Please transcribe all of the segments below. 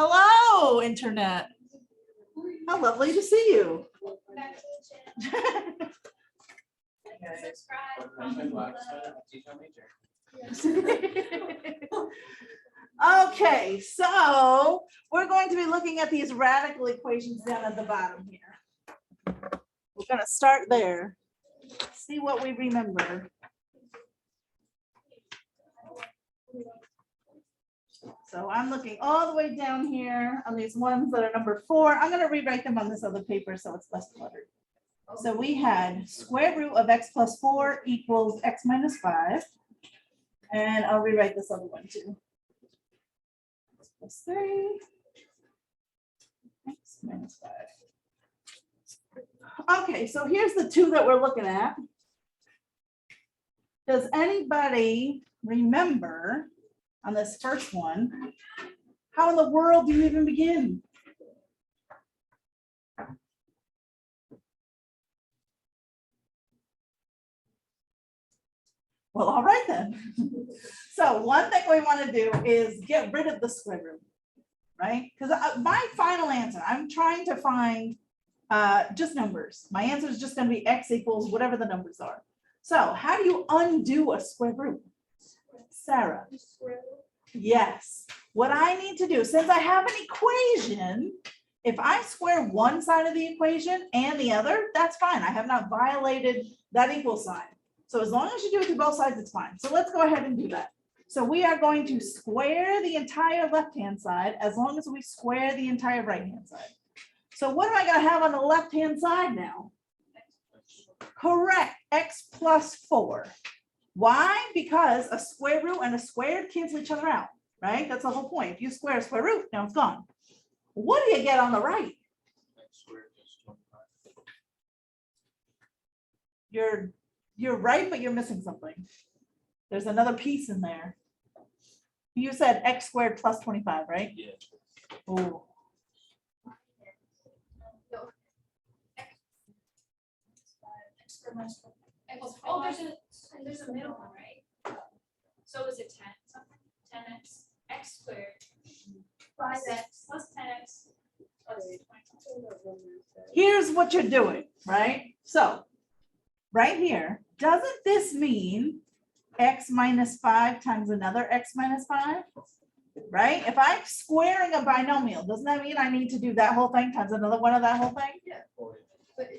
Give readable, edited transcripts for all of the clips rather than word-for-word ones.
Hello, Internet. How lovely to see you. Okay, so we're going to be looking at these radical equations down at the bottom here. We're going to start there. See what we remember. So I'm looking all the way down here on these ones that are number 4. I'm going to rewrite them on this other paper so it's less cluttered. So we had square root of x plus 4 equals x minus 5. And I'll rewrite this other one too. X plus 3, x minus 5. Okay, so here's the two that we're looking at. Does anybody remember on this first one, how in the world do you even begin? Well, all right then. So one thing we want to do is get rid of the square root, right? Because my final answer, I'm trying to find just numbers. My answer is just going to be x equals whatever the numbers are. So how do you undo a square root? Sarah? Yes. What I need to do, since I have an equation, if I square one side of the equation and the other, that's fine. I have not violated that equal sign. So as long as you do it to both sides, it's fine. So let's go ahead and do that. So we are going to square the entire left-hand side as long as we square the entire right-hand side. So what am I going to have on the left-hand side now? Correct, x plus 4. Why? Because a square root and a squared cancel each other out, right? That's the whole point. If you square a square root, now it's gone. What do you get on the right? You're right, but you're missing something. There's another piece in there. You said x squared plus 25, right? Yeah. Oh. Oh, there's a middle one, right? So is it 10 something? 10x, x squared, 5x plus 10x. Plus 25. Here's what you're doing, right? So right here, doesn't this mean x minus 5 times another x minus 5? Right? If I'm squaring a binomial, doesn't that mean I need to do that whole thing times another one of that whole thing? Yeah.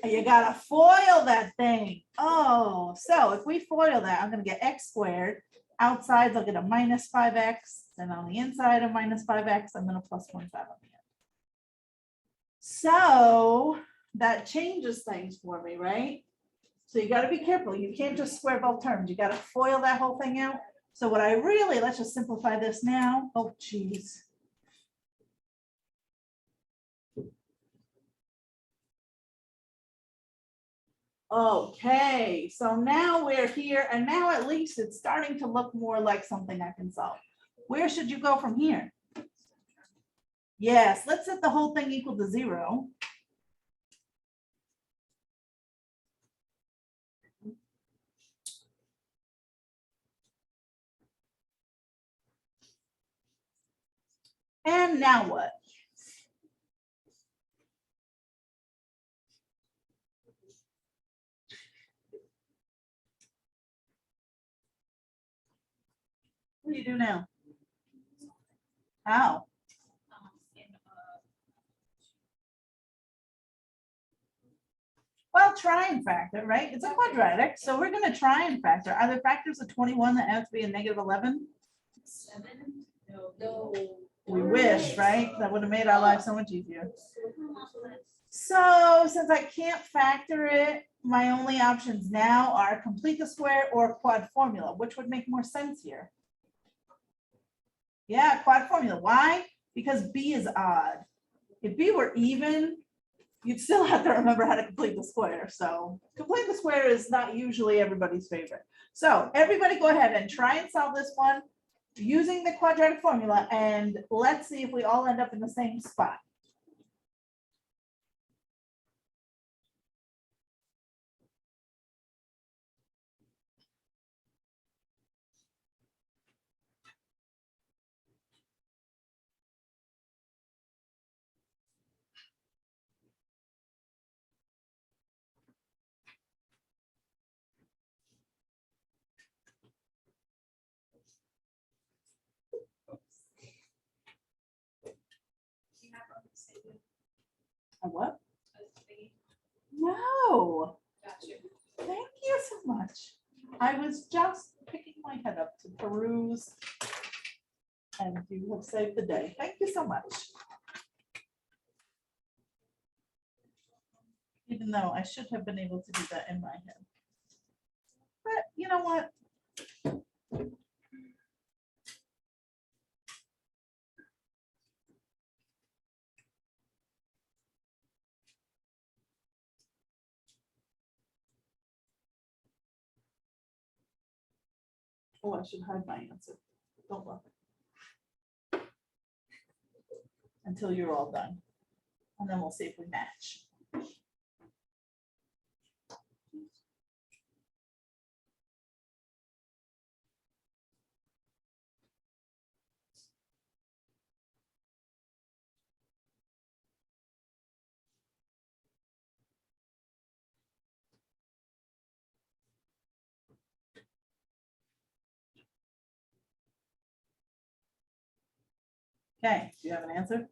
You gotta FOIL that thing. Oh, so if we FOIL that, I'm gonna get x squared. Outside, I'll get a minus 5x. Then on the inside, a minus 5x, and then a plus 25 on the end. So that changes things for me, right? So you gotta be careful. You can't just square both terms. You gotta FOIL that whole thing out. So what I really, let's just simplify this now. Oh, geez. Okay, so now we're here, and now at least it's starting to look more like something I can solve. Where should you go from here? Yes, let's set the whole thing equal to 0. And now what? What do you do now? How? Well, try and factor, right? It's a quadratic, so we're going to try and factor. Are there factors of 21 that have to be a negative 11? 7? No. We wish, right? That would have made our life so much easier. So since I can't factor it, my only options now are complete the square or quad formula, which would make more sense here. Yeah, quad formula. Why? Because B is odd. If B were even, you'd still have to remember how to complete the square. So complete the square is not usually everybody's favorite. So everybody go ahead and try and solve this one using the quadratic formula, and let's see if we all end up in the same spot. A what? A thingy. No, Gotcha. thank you so much. I was just picking my head up to peruse. And you have saved the day. Thank you so much. Even though I should have been able to do that in my head. But you know what? Oh, I should hide my answer. Don't look. Until you're all done. And then we'll see if we match. Okay, do you have an answer?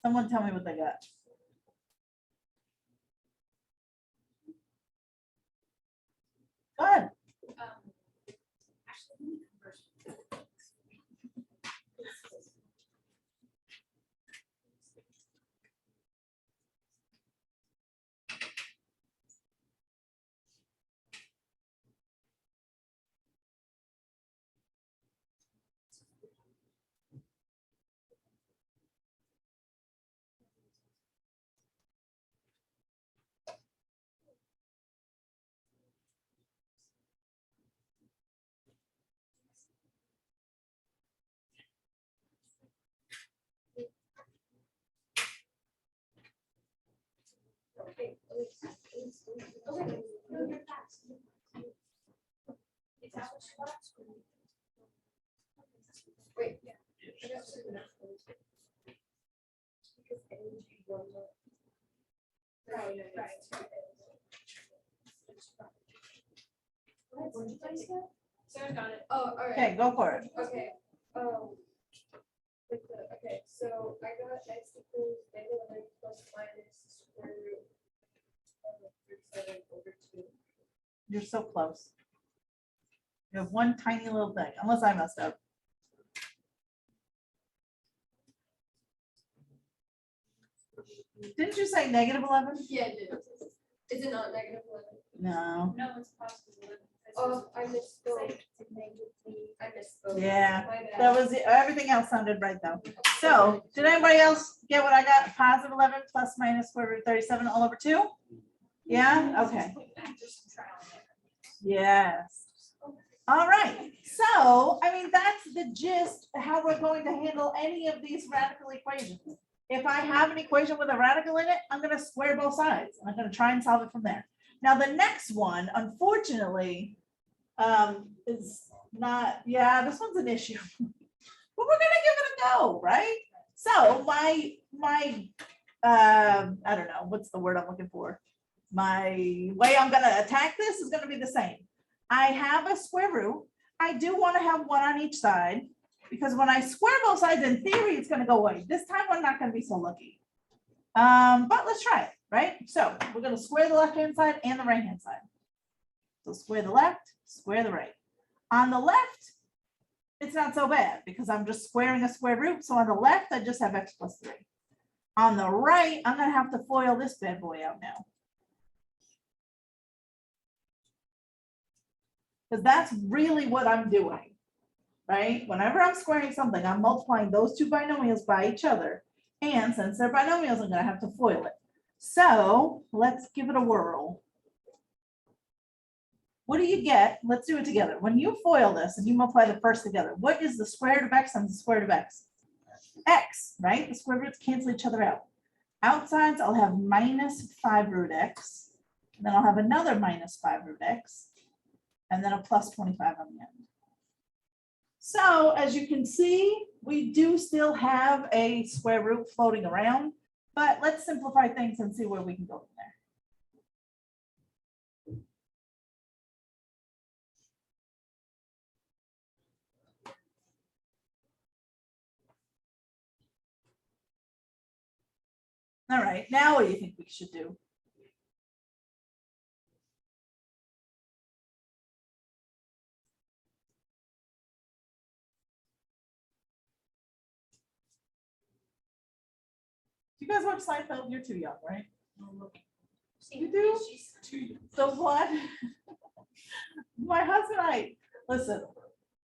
Someone tell me what they got. Go ahead. Actually, let me convert. Okay. Okay. Is that what you want? Wait, yeah. I got two minutes. Because energy goes up. Right. What did you guys get? Sarah got it. Oh, all right. Okay, go for it. Okay, okay, so I got x equals -11 plus minus square root of 37/2. You're so close. You have one tiny little thing, unless I messed up. Didn't you say -11? Yeah, it is. Is it not -11? No. No, it's possible. Oh, I misspoke. I misspoke. Yeah, My bad. that was, everything else sounded right though. So, did anybody else get what I got? Positive 11 plus minus square root 37 all over 2? Yeah, okay. Just trial and error. Yes. All right, so, I mean, that's the gist, how we're going to handle any of these radical equations. If I have an equation with a radical in it, I'm gonna square both sides. I'm gonna try and solve it from there. Now, the next one, unfortunately, is not, yeah, this one's an issue. But we're gonna give it a go, right? So my I don't know, what's the word I'm looking for? My way I'm gonna attack this is gonna be the same. I have a square root. I do want to have one on each side because when I square both sides, in theory, it's gonna go away. This time I'm not gonna be so lucky. But let's try it, right? So we're gonna square the left-hand side and the right-hand side. So square the left, square the right. On the left, it's not so bad because I'm just squaring a square root. So on the left, I just have x plus 3. On the right, I'm gonna have to FOIL this bad boy out now. Because that's really what I'm doing, right? Whenever I'm squaring something, I'm multiplying those two binomials by each other. And since they're binomials, I'm gonna have to FOIL it. So let's give it a whirl. What do you get? Let's do it together. When you FOIL this and you multiply the first together, what is the square root of x times the square root of x? X, right? The square roots cancel each other out. Outsides, I'll have minus 5 root x. And then I'll have another minus 5 root x. And then a plus 25 on the end. So as you can see, we do still have a square root floating around, but let's simplify things and see where we can go from there. All right, now what do you think we should do? Do you guys watch Seinfeld? You're too young, right? You do? So what? My husband and I, listen,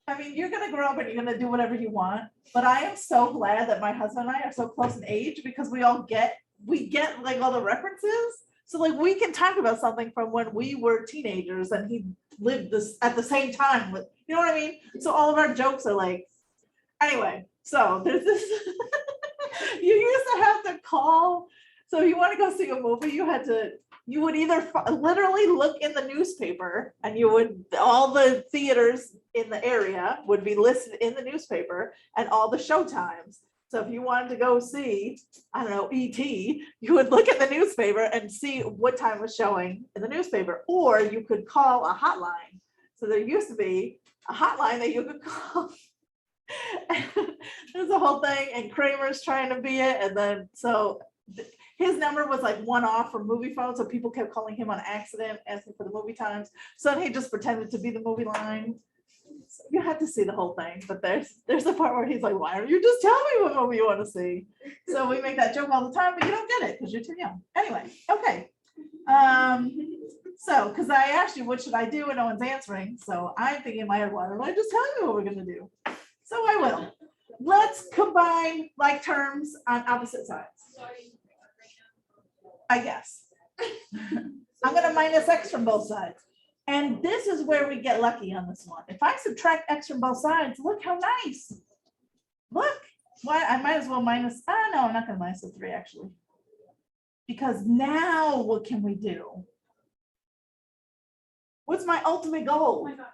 I mean, you're gonna grow up and you're gonna do whatever you want, but I am so glad that my husband and I are so close in age because we get like all the references. So like we can talk about something from when we were teenagers and he lived this at the same time with, you know what I mean? So all of our jokes are like, anyway, so there's this. You used to have to call, so if you want to go see a movie, you would either literally look in the newspaper and all the theaters in the area would be listed in the newspaper and all the show times. So if you wanted to go see, I don't know, E.T., you would look at the newspaper and see what time was showing in the newspaper, or you could call a hotline. So there used to be a hotline that you could call. There's a whole thing, and Kramer's trying to be it, and then his number was like one off from movie phone, so people kept calling him on accident, asking for the movie times. So he just pretended to be the movie line. So you have to see the whole thing, but there's a part where he's like, "Why don't you just tell me what movie you want to see?" So we make that joke all the time, but you don't get it because you're too young. Anyway, okay. So because I asked you what should I do and no one's answering, so I'm thinking in my head, why don't I just tell you what we're gonna do? So I will. Let's combine like terms on opposite sides, I guess. I'm gonna minus x from both sides. And this is where we get lucky on this one. If I subtract x from both sides, look how nice. Look, why I might as well minus, no, I'm not gonna minus the 3 actually. Because now what can we do? What's my ultimate Oh goal? my gosh,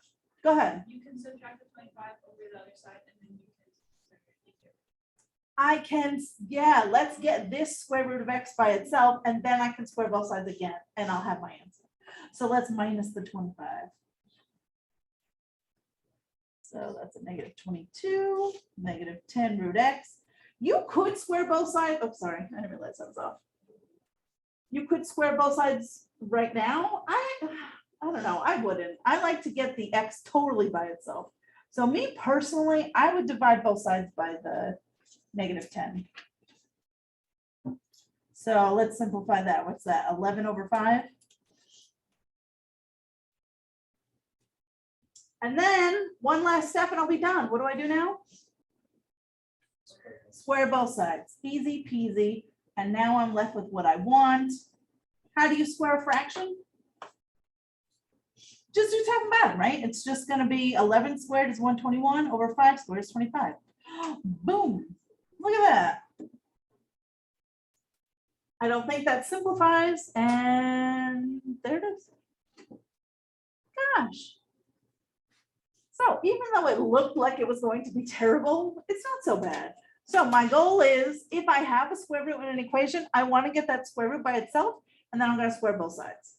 Go ahead. you can subtract the 25 over the other side and then you can. I can, yeah, let's get this square root of x by itself, and then I can square both sides again, and I'll have my answer. So let's minus the 25. So that's a negative 22, negative 10 root x. You could square both sides. Oh, sorry, I didn't realize that was off. You could square both sides right now. I don't know, I wouldn't. I like to get the x totally by itself. So me personally, I would divide both sides by the negative 10. So let's simplify that. What's that? 11 over 5. And then one last step and I'll be done. What do I do now? Square both sides. Easy peasy. And now I'm left with what I want. How do you square a fraction? Just do top and bottom, right? It's just going to be 11 squared is 121 over 5 squared is 25. Boom. Look at that. I don't think that simplifies, and there it is. Gosh. So even though it looked like it was going to be terrible, it's not so bad. So my goal is, if I have a square root in an equation, I want to get that square root by itself, and then I'm going to square both sides.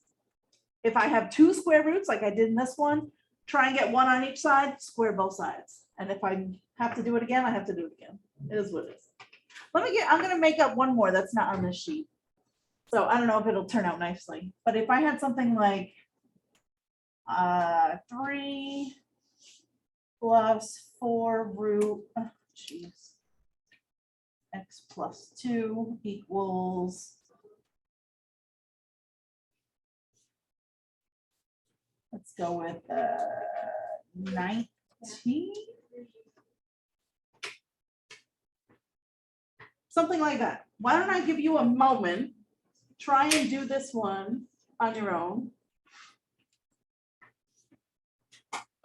If I have 2 square roots, like I did in this one, try and get 1 on each side, square both sides. And if I have to do it again, I have to do it again. It is what it is. I'm going to make up one more that's not on this sheet. So I don't know if it'll turn out nicely, but if I had something like 3 plus 4 root, geez, x plus 2 equals, let's go with 19. Something like that. Why don't I give you a moment? Try and do this one on your own.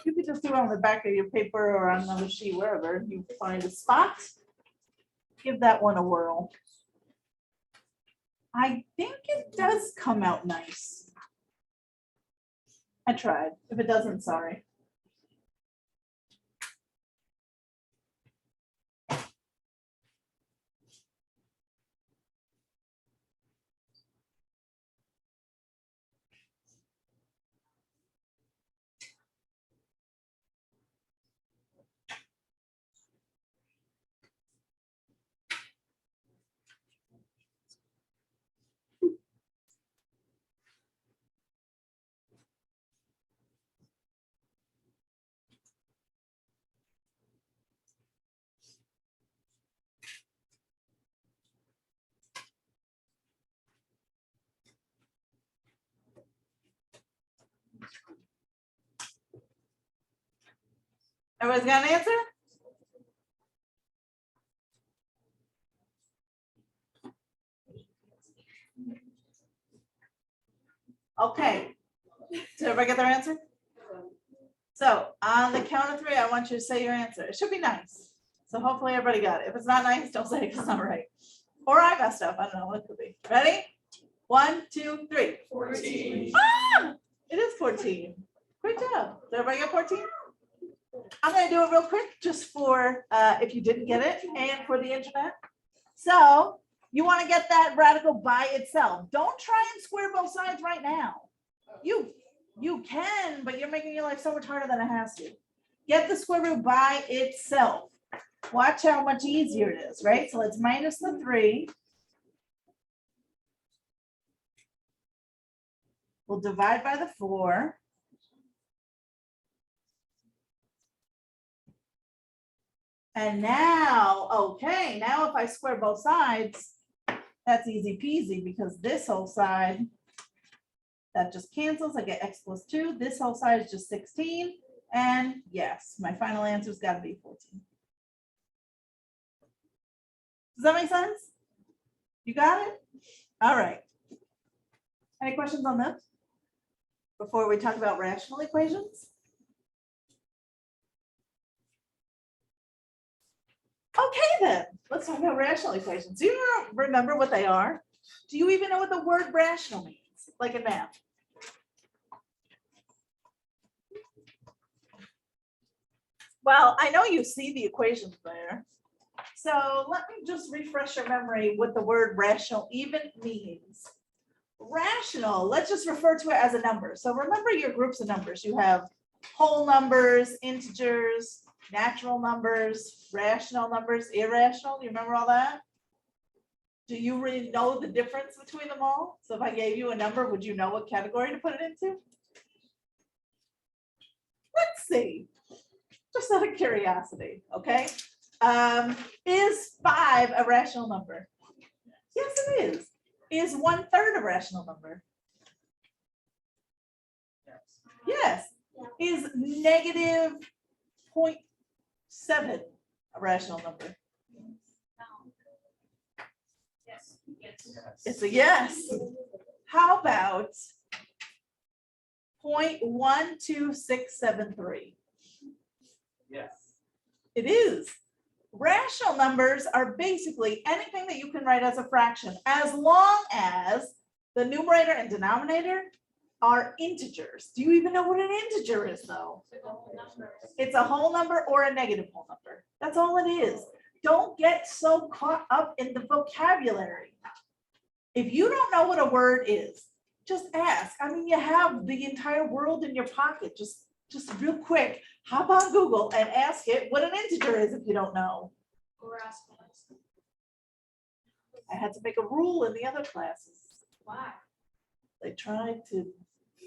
You could just do it on the back of your paper or on another sheet, wherever you find a spot. Give that one a whirl. I think it does come out nice. I tried. If it doesn't, sorry. Everybody's got an answer? Okay. Did everybody get their answer? So on the count of three, I want you to say your answer. It should be nice. So hopefully everybody got it. If it's not nice, don't say it 'cause it's not right. Or I messed up. I don't know what it could be. Ready? 1, 2, 3. 14. Ah, it is 14. Great job. Did everybody get 14? I'm gonna do it real quick, just for if you didn't get it and for the internet. So you want to get that radical by itself. Don't try and square both sides right now. You can, but you're making your life so much harder than it has to. Get the square root by itself. Watch how much easier it is, right? So let's minus the 3. We'll divide by the 4. And now, okay, now if I square both sides, that's easy peasy because this whole side, that just cancels. I get x plus 2. This whole side is just 16. And yes, my final answer's got to be 14. Does that make sense? You got it? All right. Any questions on this before we talk about rational equations? Okay, then let's talk about rational equations. Do you remember what they are? Do you even know what the word rational means, like in math? Well, I know you see the equations there. So let me just refresh your memory what the word rational even means. Rational, let's just refer to it as a number. So remember your groups of numbers. You have whole numbers, integers, natural numbers, rational numbers, irrational. Do you remember all that? Do you really know the difference between them all? So if I gave you a number, would you know what category to put it into? Let's see. Just out of curiosity, okay? Is 5 a rational number? Yes, it is. Is 1/3 a rational number? Yes. Is negative 0.7 a rational number? Yes, yes. It's a yes. How about 0.12673? Yes. It is. Rational numbers are basically anything that you can write as a fraction, as long as the numerator and denominator are integers. Do you even know what an integer is, though? It's a whole number or a negative whole number. That's all it is. Don't get so caught up in the vocabulary. If you don't know what a word is, just ask. I mean, you have the entire world in your pocket. Just real quick, hop on Google and ask it what an integer is if you don't know. Or ask us. I had to make a rule in the other classes. Why? They tried to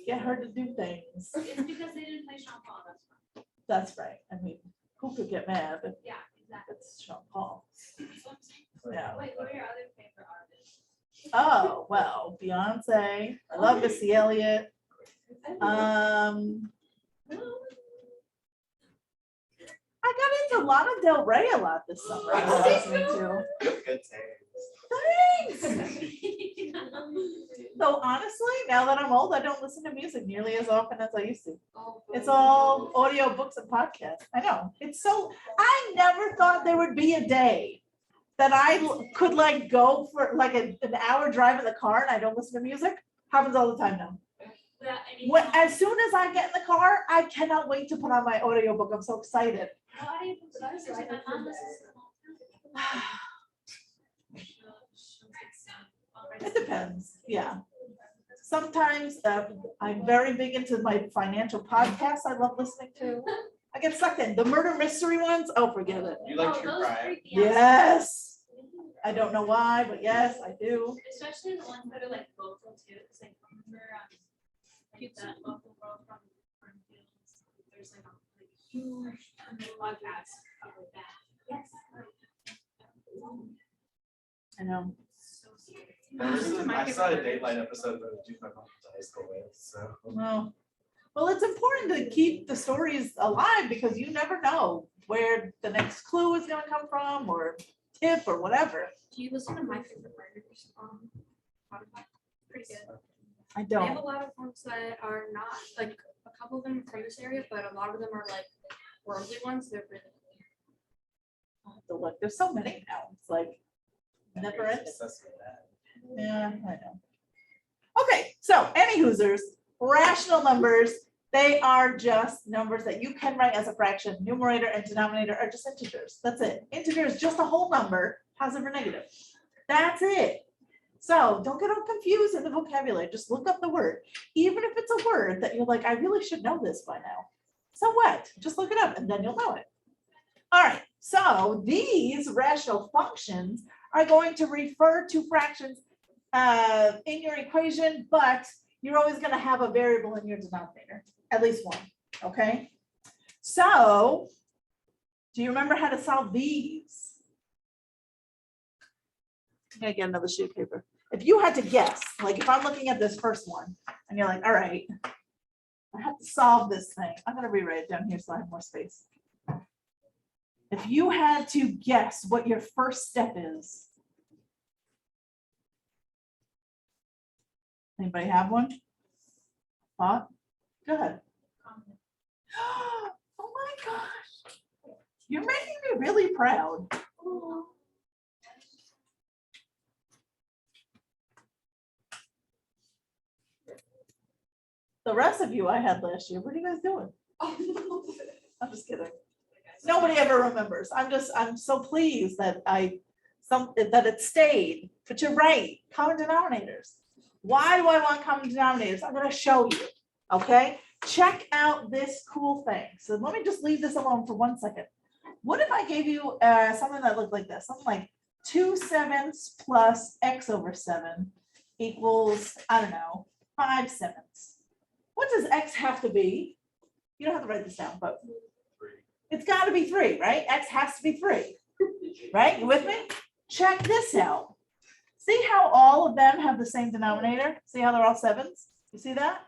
get her to do things. It's because they didn't play Sean Paul, that's why. That's right. I mean, who could get mad if Yeah, exactly. it's Sean Paul? That's what I'm saying. Yeah. Wait, what are your other favorite artists? Oh, well, Beyonce. I love Missy Elliott. I got into Lana Del Rey a lot this summer. I was listening to. Good Thanks. Though honestly, now that I'm old, I don't listen to music nearly as often as I used to. It's all audio books and podcasts. I know. It's so, I never thought there would be a day that I could like go for like an hour drive in the car and I don't listen to music. Happens all the time now. As soon as I get in the car, I cannot wait to put on my audiobook. I'm so excited. It depends. Yeah. Sometimes I'm very big into my financial podcasts. I love listening to. I get sucked in the murder mystery ones. Oh, forget it. You like true crime? Yes. I don't know why, but yes, I do. Especially the ones that are like local too, because like remember that local world from Fields. There's like a huge podcast about that. Yes. I know. So serious. I saw a Dateline episode that I do my mom to high school with, so. Well, Well, it's important to keep the stories alive because you never know where the next clue is gonna come from or tip or whatever. Do you listen to My Favorite Murders on Spotify? Pretty good. I They have don't. a lot of ones that are not, like, a couple of them from this area, but a lot of them are like worldly ones. They're really I'll have to look. There's so many now. It's like never ends. Obsessed with that. Yeah, I know. Okay, so any Hoosers, rational numbers, they are just numbers that you can write as a fraction. Numerator and denominator are just integers. That's it. Integer is just a whole number, positive or negative. That's it. So don't get all confused in the vocabulary. Just look up the word. Even if it's a word that you're like, I really should know this by now. So what? Just look it up and then you'll know it. All right, so these rational functions are going to refer to fractions in your equation, but you're always going to have a variable in your denominator, at least one, okay? So do you remember how to solve these? I'm gonna get another sheet of paper. If you had to guess, like if I'm looking at this first one and you're like, all right, I have to solve this thing. I'm gonna rewrite it down here so I have more space. If you had to guess what your first step is. Anybody have one? Thought? Go ahead. Oh my gosh. You're making me really proud. The rest of you I had last year, what are you guys doing? I'm just kidding. Nobody ever remembers. I'm so pleased that that it stayed, but you're right, common denominators. Why do I want common denominators? I'm gonna show you, okay? Check out this cool thing. So let me just leave this alone for 1 second. What if I gave you something that looked like this? Something like 2/7 plus x over 7 equals, I don't know, 5/7. What does x have to be? You don't have to write this down, but it's got to be 3, right? X has to be 3, right? You with me? Check this out. See how all of them have the same denominator? See how they're all 7s? You see that?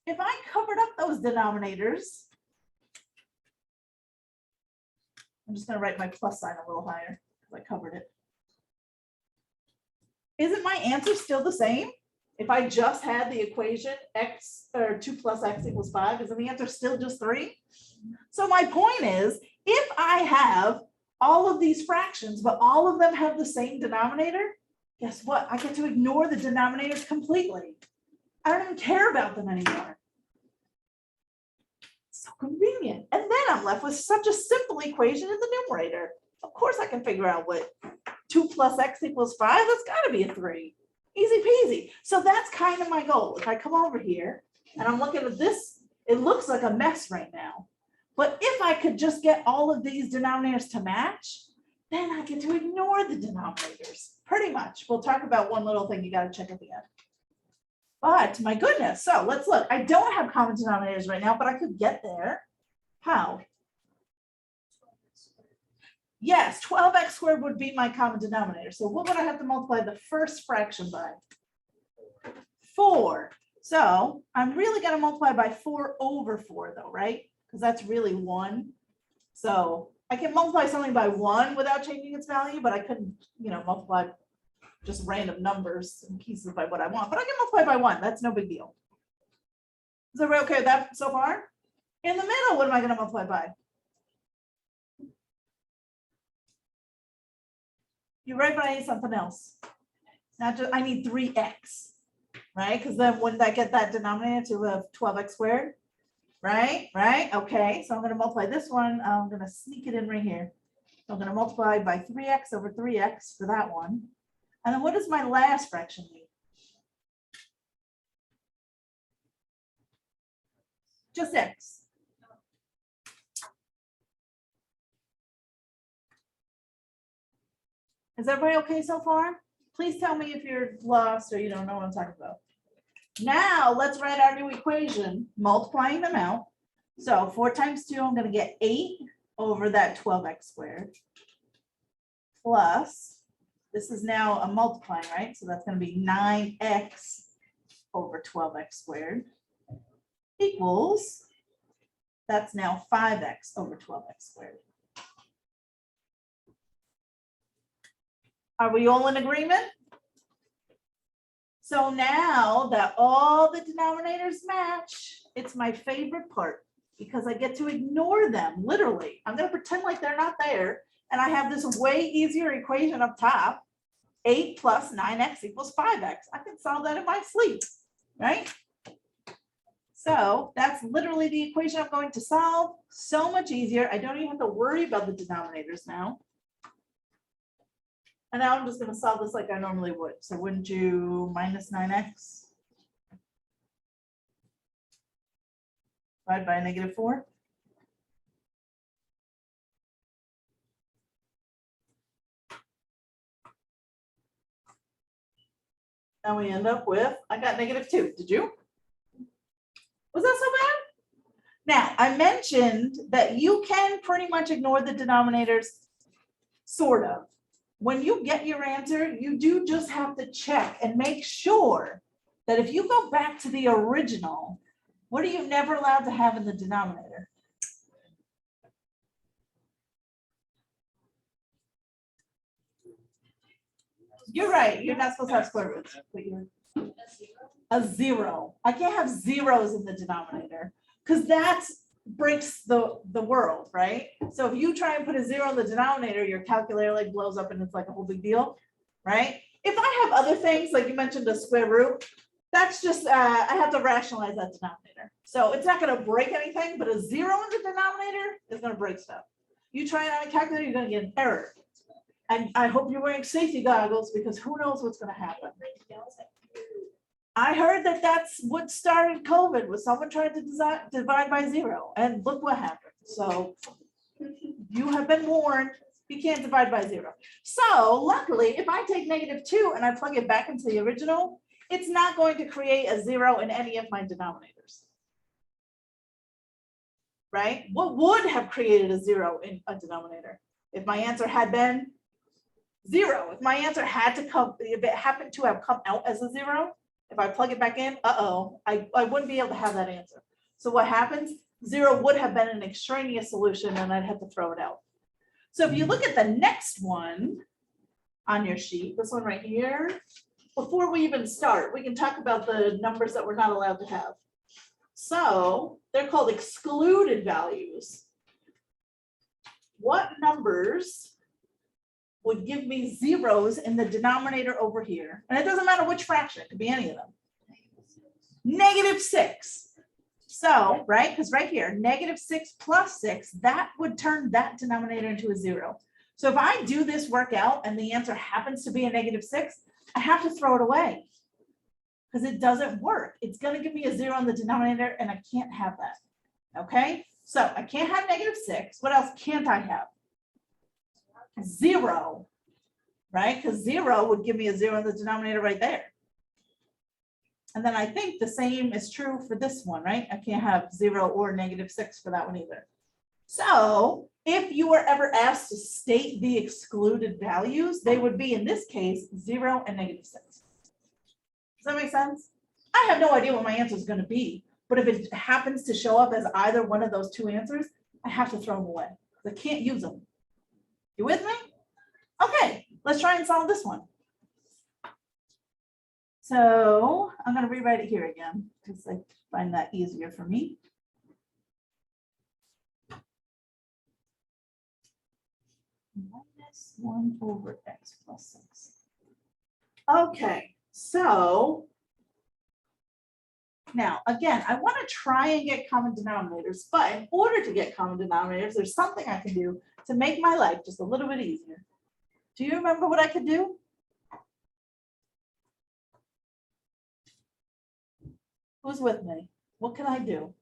If I covered up those denominators, I'm just going to write my plus sign a little higher because I covered it. Isn't my answer still the same? If I just had the equation x or 2 plus x equals 5, isn't the answer still just 3? So my point is, if I have all of these fractions, but all of them have the same denominator, guess what? I get to ignore the denominators completely. I don't even care about them anymore. So convenient. And then I'm left with such a simple equation in the numerator. Of course I can figure out what 2 plus x equals 5, that's gotta be a 3. Easy peasy. So that's kind of my goal. If I come over here and I'm looking at this, it looks like a mess right now. But if I could just get all of these denominators to match, then I get to ignore the denominators. Pretty much. We'll talk about one little thing you got to check at the end. But my goodness, so let's look. I don't have common denominators right now, but I could get there. How? Yes, 12x squared would be my common denominator. So what would I have to multiply the first fraction by? 4. So I'm really going to multiply by 4 over 4 though, right? Because that's really 1. So I can multiply something by 1 without changing its value, but I couldn't, multiply just random numbers and pieces by what I want. But I can multiply by 1. That's no big deal. Is everybody okay with that so far? In the middle, what am I going to multiply by? You're right, but I need something else. Not just, I need 3x, right? Because then wouldn't I get that denominator to 12x squared? Right, right, okay. So I'm going to multiply this one. I'm going to sneak it in right here. So I'm going to multiply by 3x over 3x for that one. And then what does my last fraction mean? Just x. Is everybody okay so far? Please tell me if you're lost or you don't know what I'm talking about. Now let's write our new equation, multiplying them out. So 4 times 2, I'm going to get 8 over that 12x squared. Plus, this is now a multiplying, right? So that's going to be 9x over 12x squared. equals, that's now 5x over 12x squared. Are we all in agreement? So now that all the denominators match, it's my favorite part because I get to ignore them, literally. I'm gonna pretend like they're not there, and I have this way easier equation up top. 8 plus 9x equals 5x. I can solve that in my sleep, right? So that's literally the equation I'm going to solve. So much easier. I don't even have to worry about the denominators now. And now I'm just going to solve this like I normally would. So wouldn't you minus 9x divided by negative 4? And we end up with, I got negative 2. Did you? Was that so bad? Now, I mentioned that you can pretty much ignore the denominators, sort of. When you get your answer, you do just have to check and make sure that if you go back to the original, what are you never allowed to have in the denominator? You're right, you're not supposed to have square roots, but you're a 0. I can't have zeros in the denominator because that breaks the world, right? So if you try and put a 0 in the denominator, your calculator like blows up and it's like a whole big deal, right? If I have other things, like you mentioned a square root, that's just, I have to rationalize that denominator. So it's not gonna break anything, but a 0 in the denominator is gonna break stuff. You try it on a calculator, you're gonna get an error. And I hope you're wearing safety goggles because who knows what's gonna happen. I heard that that's what started COVID, was someone trying to divide by 0, and look what happened. So you have been warned, you can't divide by 0. So luckily, if I take negative 2 and I plug it back into the original, it's not going to create a 0 in any of my denominators. Right? What would have created a 0 in a denominator? If my answer had been 0, if my answer had to come, if it happened to have come out as a 0, if I plug it back in, I wouldn't be able to have that answer. So what happens? 0 would have been an extraneous solution and I'd have to throw it out. So if you look at the next one on your sheet, this one right here, before we even start, we can talk about the numbers that we're not allowed to have. So they're called excluded values. What numbers would give me zeros in the denominator over here? And it doesn't matter which fraction, it could be any of them. Negative 6. So, right, because right here, negative 6 plus 6, that would turn that denominator into a 0. So if I do this workout and the answer happens to be a negative 6, I have to throw it away because it doesn't work. It's going to give me a 0 in the denominator and I can't have that. Okay, so I can't have negative 6. What else can't I have? 0, right? Because 0 would give me a 0 in the denominator right there. And then I think the same is true for this one, right? I can't have 0 or negative 6 for that one either. So if you were ever asked to state the excluded values, they would be, in this case, 0 and negative 6. Does that make sense? I have no idea what my answer is going to be, but if it happens to show up as either one of those two answers, I have to throw them away. I can't use them. You with me? Okay, let's try and solve this one. So I'm going to rewrite it here again because I find that easier for me. Minus 1 over x plus 6. Okay, so now again, I want to try and get common denominators, but in order to get common denominators, there's something I can do to make my life just a little bit easier. Do you remember what I could do? Who's with me? What can I do?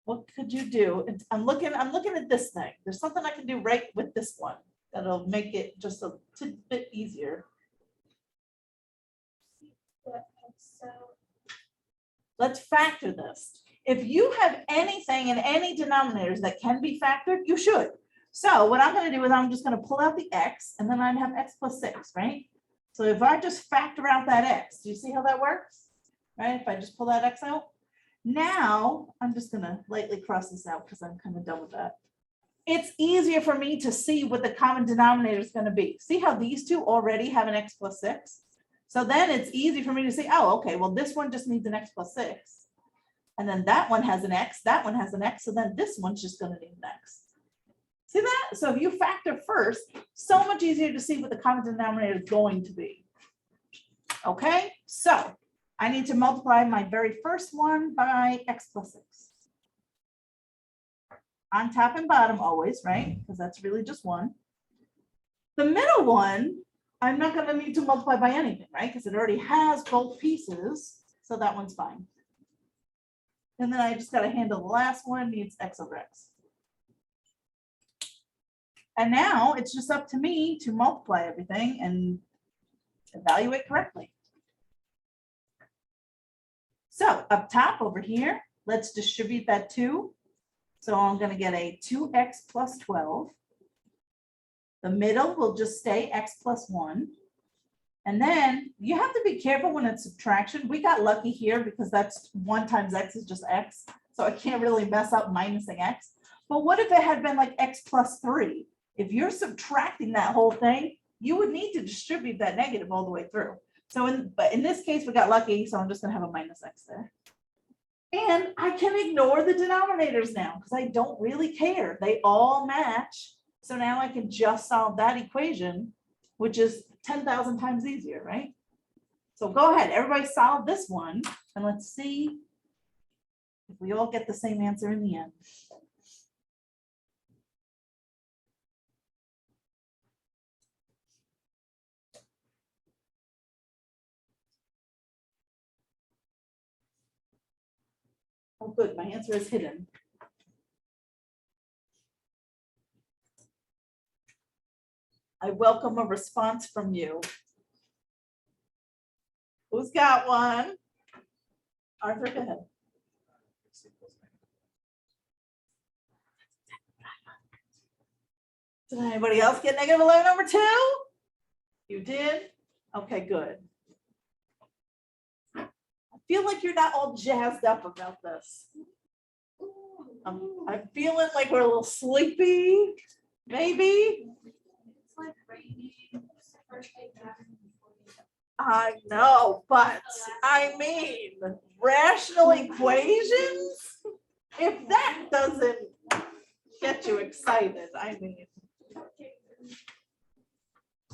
What could you do? I'm looking at this thing. There's something I can do right with this one that'll make it just a bit easier. Let's factor this. If you have anything in any denominators that can be factored, you should. So what I'm going to do is I'm just going to pull out the x and then I'd have x plus 6, right? So if I just factor out that x, do you see how that works? Right? If I just pull that x out. Now, I'm just gonna lightly cross this out because I'm kind of done with that. It's easier for me to see what the common denominator is gonna be. See how these two already have an x plus 6? So then it's easy for me to say, oh, okay, well, this one just needs an x plus 6. And then that one has an x, that one has an x, so then this one's just gonna need an x. See that? So if you factor first, so much easier to see what the common denominator is going to be. Okay, so I need to multiply my very first one by x plus 6. On top and bottom always, right? Because that's really just one. The middle one, I'm not gonna need to multiply by anything, right? Because it already has both pieces, so that one's fine. And then I just gotta handle the last one, needs x over x. And now it's just up to me to multiply everything and evaluate correctly. So up top over here, let's distribute that 2. So I'm going to get a 2x plus 12. The middle will just stay x plus 1. And then you have to be careful when it's subtraction. We got lucky here because that's 1 times x is just x. So I can't really mess up minusing x. But what if it had been like x plus 3? If you're subtracting that whole thing, you would need to distribute that negative all the way through. So but in this case, we got lucky. So I'm just going to have a minus x there. And I can ignore the denominators now because I don't really care. They all match. So now I can just solve that equation, which is 10,000 times easier, right? So go ahead, everybody solve this one, and let's see if we all get the same answer in the end. Oh, good, my answer is hidden. I welcome a response from you. Who's got one? Arthur, go ahead. Did anybody else get negative 11 over 2? You did? Okay, good. I feel like you're not all jazzed up about this. I'm feeling like we're a little sleepy, maybe. It's like raining. It's the first day back. I know, but I mean, rational equations, if that doesn't get you excited, I mean,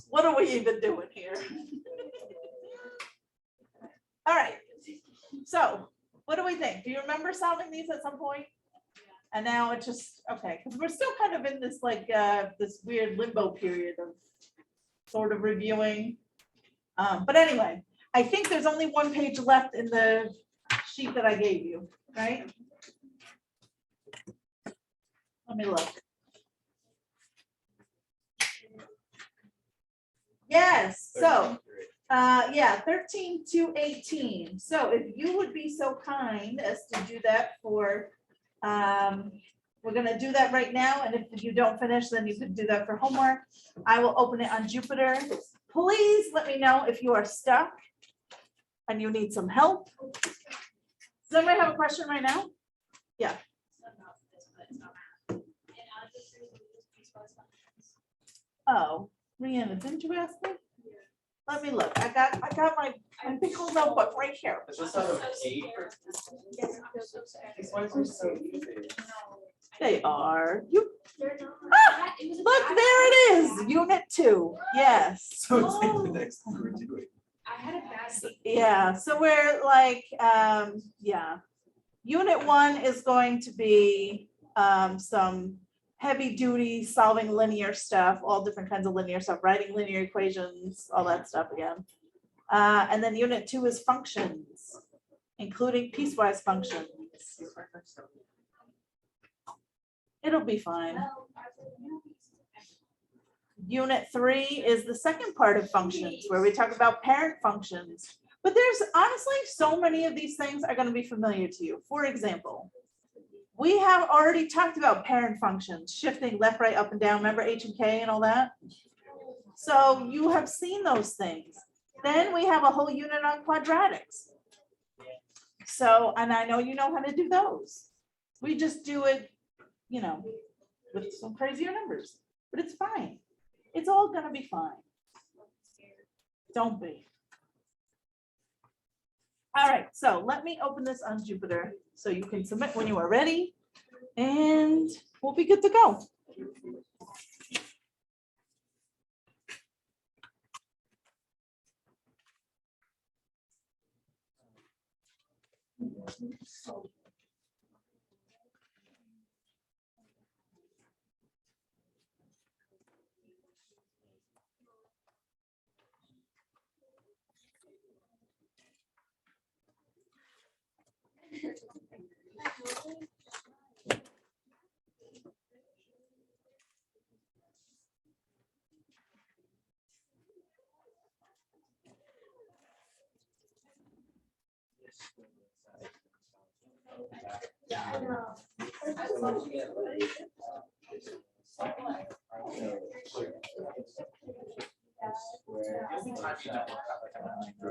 what are we even doing here? All right, so what do we think? Do you remember solving these at some point? And now it's just, okay, because we're still kind of in this like, this weird limbo period of sort of reviewing. But anyway, I think there's only one page left in the sheet that I gave you, right? Let me look. Yes, so, yeah, 13 to 18. So if you would be so kind as to do that for, we're gonna do that right now, and if you don't finish, then you can do that for homework. I will open it on Jupyter. Please let me know if you are stuck and you need some help. Does anybody have a question right now? Yeah. Oh, Rihanna, didn't you ask me? Let me look. I got my big old notebook right here. Is this out of 8? Yes, I'm so sorry. These ones are so easy. They are. You They're not. Ah, It was a look, bad there it one. is. Unit 2. Yes. So it's like the next one we're doing. I had a bad week. Yeah, so we're like, yeah. Unit 1 is going to be some heavy duty solving linear stuff, all different kinds of linear stuff, writing linear equations, all that stuff again. And then unit 2 is functions, including piecewise functions. It'll be fine. Unit 3 is the second part of functions, where we talk about parent functions. But there's honestly so many of these things are going to be familiar to you. For example, we have already talked about parent functions, shifting left, right, up and down. Remember H and K and all that? So you have seen those things. Then we have a whole unit on quadratics. So, and I know you know how to do those. We just do it, you know, with some crazier numbers, but it's fine. It's all gonna be fine. Don't be. All right, so let me open this on Jupyter so you can submit when you are ready and we'll be good to go.